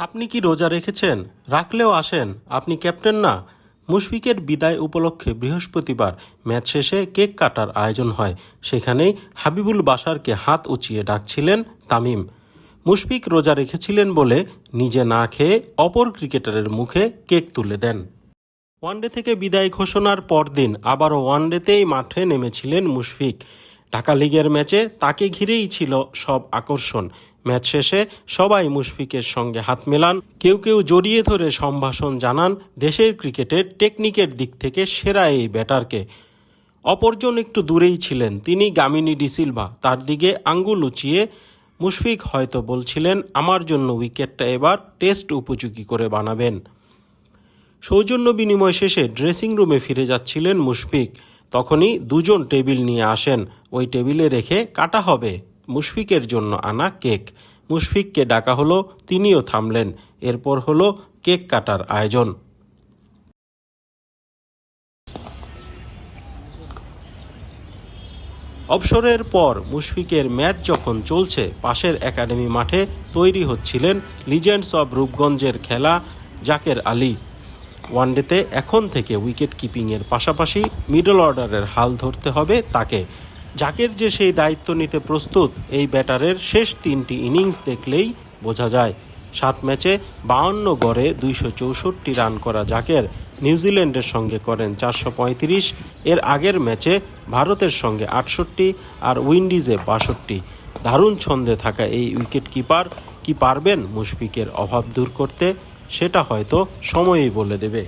আপনি কি রোজা রেখেছেন? রাখলেও আসেন, আপনি ক্যাপ্টেন না। মুশফিকের বিদায় উপলক্ষে বৃহস্পতিবার ম্যাচ শেষে কেক কাটার আয়োজন হয়। সেখানেই হাবিবুল বাশারকে হাত উঁচিয়ে ডাকছিলেন তামিম। মুশফিক রোজা রেখেছিলেন বলে নিজে না খেয়ে অপর ক্রিকেটারের মুখে কেক তুলে দেন। ওয়ানডে থেকে বিদায় ঘোষণার পরদিন আবারও ওয়ানডেতেই মাঠে নেমেছিলেন মুশফিক। ঢাকা লিগের ম্যাচে তাকে ঘিরেই ছিল সব আকর্ষণ। ম্যাচ শেষে সবাই মুশফিকের সঙ্গে হাত মেলান, কেউ কেউ জড়িয়ে ধরে সম্ভাষণ জানান দেশের ক্রিকেটের টেকনিকের দিক থেকে সেরা এই ব্যাটারকে। অপরজন একটু দূরেই ছিলেন, তিনি গামিনী ডিসিলভা। তার দিকে আঙ্গুল উঁচিয়ে মুশফিক হয়তো বলছিলেন, আমার জন্য উইকেটটা এবার টেস্ট উপযোগী করে বানাবেন। সৌজন্য বিনিময় শেষে ড্রেসিং রুমে ফিরে যাচ্ছিলেন মুশফিক। তখনই দুজন টেবিল নিয়ে আসেন। ওই টেবিলে রেখে কাটা হবে মুশফিকের জন্য আনা কেক। মুশফিককে ডাকা হলো, তিনিও থামলেন। এরপর হলো কেক কাটার আয়োজন। অবসরের পর মুশফিকের ম্যাচ যখন চলছে, পাশের একাডেমি মাঠে তৈরি হচ্ছিলেন লিজেন্ডস অব রূপগঞ্জের খেলা জাকের আলী। ওয়ানডেতে এখন থেকে উইকেট কিপিংয়ের পাশাপাশি মিডল অর্ডারের হাল ধরতে হবে তাকে। জাকের যে সেই দায়িত্ব নিতে প্রস্তুত, এই ব্যাটারের শেষ 3টি ইনিংস দেখলেই বোঝা যায়। 7 ম্যাচে 52 গড়ে 264 রান করা জাকের নিউজিল্যান্ডের সঙ্গে করেন 435। এর আগের ম্যাচে ভারতের সঙ্গে 68 আর উইন্ডিজে 62। দারুণ ছন্দে থাকা এই উইকেট কিপার কি পারবেন মুশফিকের অভাব দূর করতে, সেটা হয়তো সময়ই বলে দেবে।